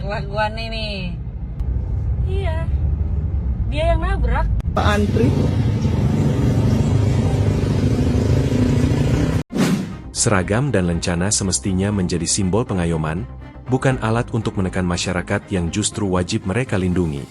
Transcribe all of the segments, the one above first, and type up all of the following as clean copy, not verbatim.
kelakuan ini. Iya, dia yang nabrak. Antri. Seragam dan lencana semestinya menjadi simbol pengayoman, bukan alat untuk menekan masyarakat yang justru wajib mereka lindungi.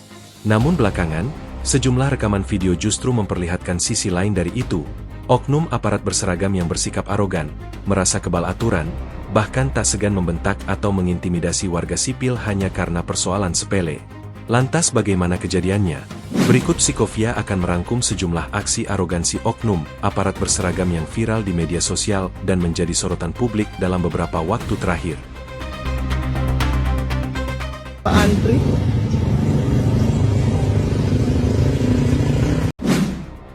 Namun belakangan, sejumlah rekaman video justru memperlihatkan sisi lain dari itu. Oknum aparat berseragam yang bersikap arogan, merasa kebal aturan, bahkan tak segan membentak atau mengintimidasi warga sipil hanya karena persoalan sepele. Lantas bagaimana kejadiannya? Berikut Psikovia akan merangkum sejumlah aksi arogansi oknum aparat berseragam yang viral di media sosial dan menjadi sorotan publik dalam beberapa waktu terakhir. Antri.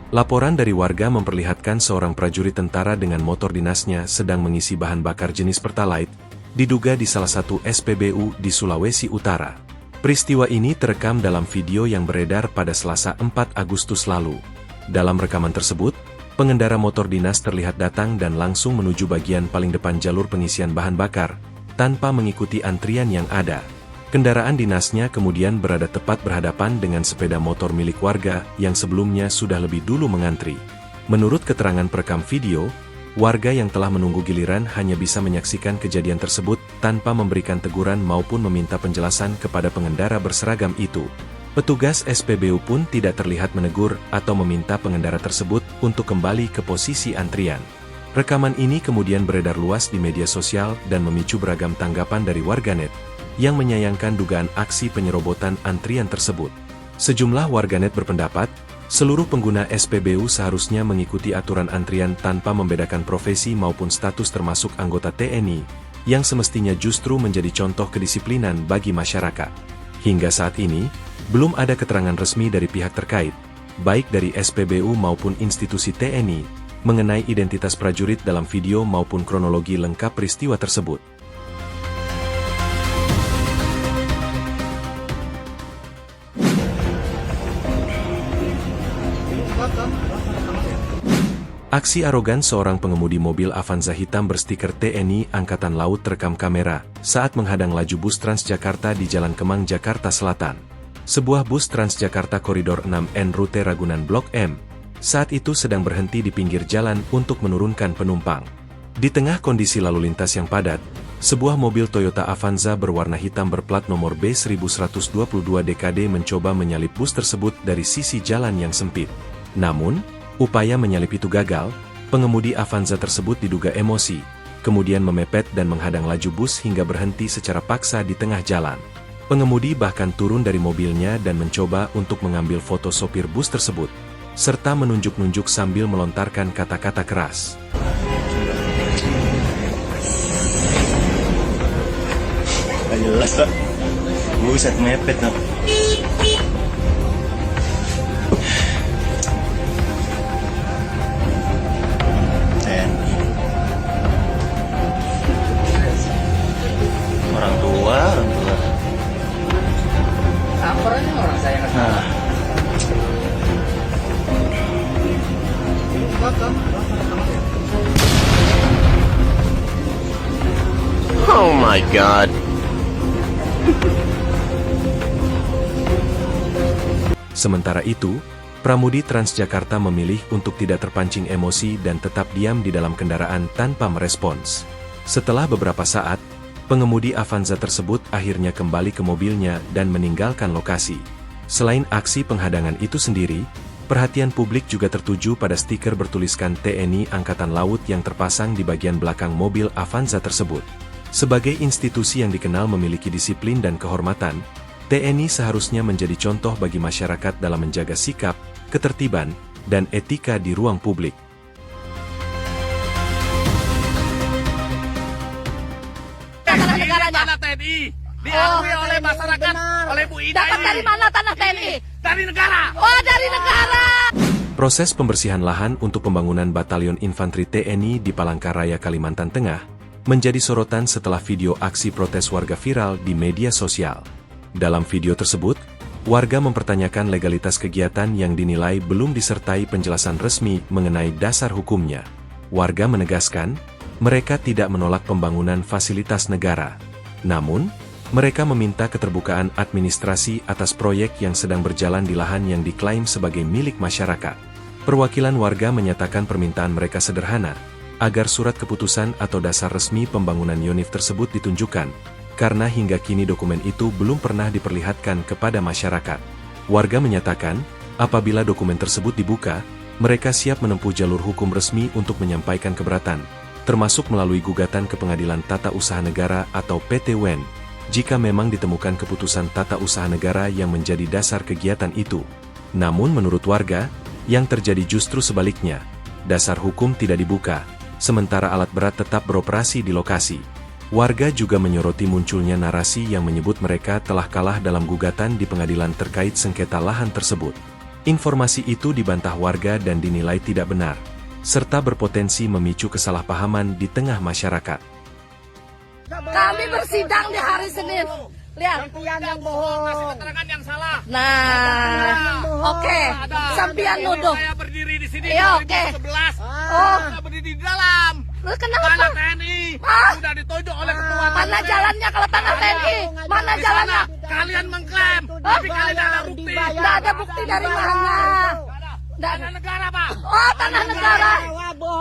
Laporan dari warga memperlihatkan seorang prajurit tentara dengan motor dinasnya sedang mengisi bahan bakar jenis Pertalite, diduga di salah satu SPBU di Sulawesi Utara. Peristiwa ini terekam dalam video yang beredar pada Selasa 4 Agustus lalu. Dalam rekaman tersebut, pengendara motor dinas terlihat datang dan langsung menuju bagian paling depan jalur pengisian bahan bakar, tanpa mengikuti antrian yang ada. Kendaraan dinasnya kemudian berada tepat berhadapan dengan sepeda motor milik warga yang sebelumnya sudah lebih dulu mengantri. Menurut keterangan perekam video, warga yang telah menunggu giliran hanya bisa menyaksikan kejadian tersebut tanpa memberikan teguran maupun meminta penjelasan kepada pengendara berseragam itu. Petugas SPBU pun tidak terlihat menegur atau meminta pengendara tersebut untuk kembali ke posisi antrian. Rekaman ini kemudian beredar luas di media sosial dan memicu beragam tanggapan dari warganet yang menyayangkan dugaan aksi penyerobotan antrian tersebut. Sejumlah warganet berpendapat, seluruh pengguna SPBU seharusnya mengikuti aturan antrian tanpa membedakan profesi maupun status termasuk anggota TNI, yang semestinya justru menjadi contoh kedisiplinan bagi masyarakat. Hingga saat ini, belum ada keterangan resmi dari pihak terkait, baik dari SPBU maupun institusi TNI, mengenai identitas prajurit dalam video maupun kronologi lengkap peristiwa tersebut. Aksi arogan seorang pengemudi mobil Avanza hitam berstiker TNI Angkatan Laut terekam kamera saat menghadang laju bus Transjakarta di Jalan Kemang, Jakarta Selatan. Sebuah bus Transjakarta Koridor 6N rute Ragunan Blok M saat itu sedang berhenti di pinggir jalan untuk menurunkan penumpang. Di tengah kondisi lalu lintas yang padat, sebuah mobil Toyota Avanza berwarna hitam berplat nomor B1122 DKD mencoba menyalip bus tersebut dari sisi jalan yang sempit. Namun, upaya menyalip itu gagal, pengemudi Avanza tersebut diduga emosi, kemudian memepet dan menghadang laju bus hingga berhenti secara paksa di tengah jalan. Pengemudi bahkan turun dari mobilnya dan mencoba untuk mengambil foto sopir bus tersebut, serta menunjuk-nunjuk sambil melontarkan kata-kata keras. Jelas tak? Buset mepet no. Orang tua. Samperannya orang saya nggak salah. Oh my god. Sementara itu, pramudi Transjakarta memilih untuk tidak terpancing emosi dan tetap diam di dalam kendaraan tanpa merespons. Setelah beberapa saat, pengemudi Avanza tersebut akhirnya kembali ke mobilnya dan meninggalkan lokasi. Selain aksi penghadangan itu sendiri, perhatian publik juga tertuju pada stiker bertuliskan TNI Angkatan Laut yang terpasang di bagian belakang mobil Avanza tersebut. Sebagai institusi yang dikenal memiliki disiplin dan kehormatan, TNI seharusnya menjadi contoh bagi masyarakat dalam menjaga sikap, ketertiban, dan etika di ruang publik. Tanah TNI diakui oleh masyarakat, oleh Bu Ida ini. Dapat dari mana tanah TNI? Dari negara. Oh, dari negara. Proses pembersihan lahan untuk pembangunan Batalion Infanteri TNI di Palangkaraya, Kalimantan Tengah, menjadi sorotan setelah video aksi protes warga viral di media sosial. Dalam video tersebut, warga mempertanyakan legalitas kegiatan yang dinilai belum disertai penjelasan resmi mengenai dasar hukumnya. Warga menegaskan, mereka tidak menolak pembangunan fasilitas negara. Namun, Mereka meminta keterbukaan administrasi atas proyek yang sedang berjalan di lahan yang diklaim sebagai milik masyarakat. Perwakilan warga menyatakan permintaan mereka sederhana, agar surat keputusan atau dasar resmi pembangunan Yonif tersebut ditunjukkan, karena hingga kini dokumen itu belum pernah diperlihatkan kepada masyarakat. Warga menyatakan, apabila dokumen tersebut dibuka, mereka siap menempuh jalur hukum resmi untuk menyampaikan keberatan, termasuk melalui gugatan ke Pengadilan Tata Usaha Negara atau PT-UN, jika memang ditemukan keputusan tata usaha negara yang menjadi dasar kegiatan itu. Namun menurut warga, yang terjadi justru sebaliknya, dasar hukum tidak dibuka, sementara alat berat tetap beroperasi di lokasi. Warga juga menyoroti munculnya narasi yang menyebut mereka telah kalah dalam gugatan di pengadilan terkait sengketa lahan tersebut. Informasi itu dibantah warga dan dinilai tidak benar, serta berpotensi memicu kesalahpahaman di tengah masyarakat. Kami bersidang di hari Senin. Lihat. Yang bohong, ngasih keterangan yang salah. Nah, oke. Sampian nuduh. Saya berdiri di sini Iya, oke. 2011. Oh. Saya berdiri di dalam. Kenapa? Tanah TNI sudah ditunjuk oleh ketua. Mana jalannya kalau tanah TNI? Mana jalannya? Kalian mengklaim, tapi kalian tidak ada bukti. Tidak ada bukti dari mana? Tanah negara, Pak. Oh, tanah negara.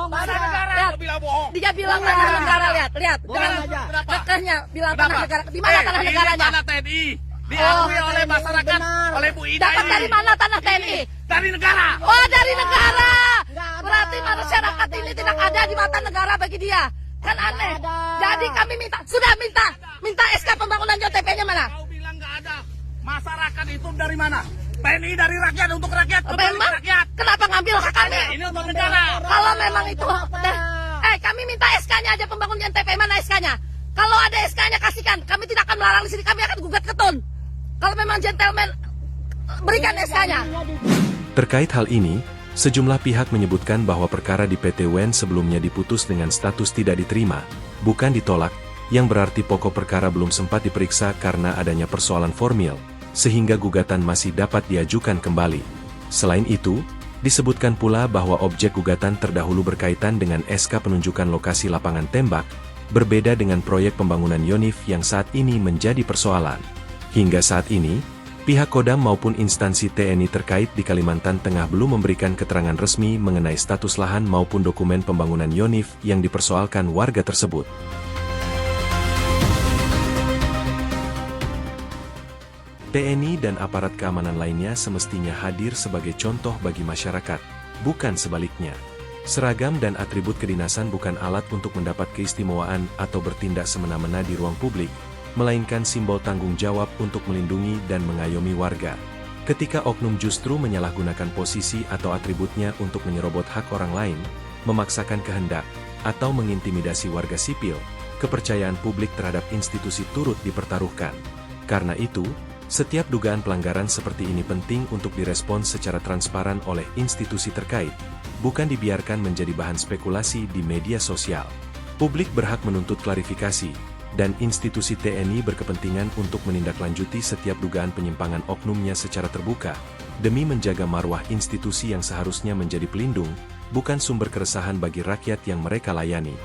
Tanah negara. Lihat. Lu bilang bohong. Dia bilang tanah negara, lihat. Dengan Kenapa? kekehnya bilang tanah negara. Di mana tanah Ini negaranya? tanah TNI. Diakui oleh masyarakat, oleh Bu Ida Dapat ini. dari mana tanah TNI? Dari negara. Oh, dari negara. Berarti masyarakat ini tidak ada di mata negara bagi dia. Kan aneh. Jadi kami minta SK pembangunan JTP-nya mana? Kau bilang nggak ada. Masyarakat itu dari mana? TNI dari rakyat untuk rakyat. Kembali Memang? ke rakyat. Kenapa ngambil hak kami? Ini untuk negara. Kalau memang itu, kami minta SK-nya aja pembangunan JTP, mana SK-nya? Kalau ada SK-nya kasihkan, kami tidak akan melarang di sini, kami akan gugat ke TUN. Kalau memang gentleman, berikan SK-nya. Terkait hal ini, sejumlah pihak menyebutkan bahwa perkara di PT-UN sebelumnya diputus dengan status tidak diterima, bukan ditolak, yang berarti pokok perkara belum sempat diperiksa karena adanya persoalan formil, sehingga gugatan masih dapat diajukan kembali. Selain itu, disebutkan pula bahwa objek gugatan terdahulu berkaitan dengan SK penunjukan lokasi lapangan tembak, berbeda dengan proyek pembangunan Yonif yang saat ini menjadi persoalan. Hingga saat ini, pihak Kodam maupun instansi TNI terkait di Kalimantan Tengah belum memberikan keterangan resmi mengenai status lahan maupun dokumen pembangunan Yonif yang dipersoalkan warga tersebut. TNI dan aparat keamanan lainnya semestinya hadir sebagai contoh bagi masyarakat, bukan sebaliknya. Seragam dan atribut kedinasan bukan alat untuk mendapat keistimewaan atau bertindak semena-mena di ruang publik, melainkan simbol tanggung jawab untuk melindungi dan mengayomi warga. Ketika oknum justru menyalahgunakan posisi atau atributnya untuk menyerobot hak orang lain, memaksakan kehendak, atau mengintimidasi warga sipil, kepercayaan publik terhadap institusi turut dipertaruhkan. Karena itu, setiap dugaan pelanggaran seperti ini penting untuk direspons secara transparan oleh institusi terkait, bukan dibiarkan menjadi bahan spekulasi di media sosial. Publik berhak menuntut klarifikasi, dan institusi TNI berkepentingan untuk menindaklanjuti setiap dugaan penyimpangan oknumnya secara terbuka, demi menjaga marwah institusi yang seharusnya menjadi pelindung, bukan sumber keresahan bagi rakyat yang mereka layani.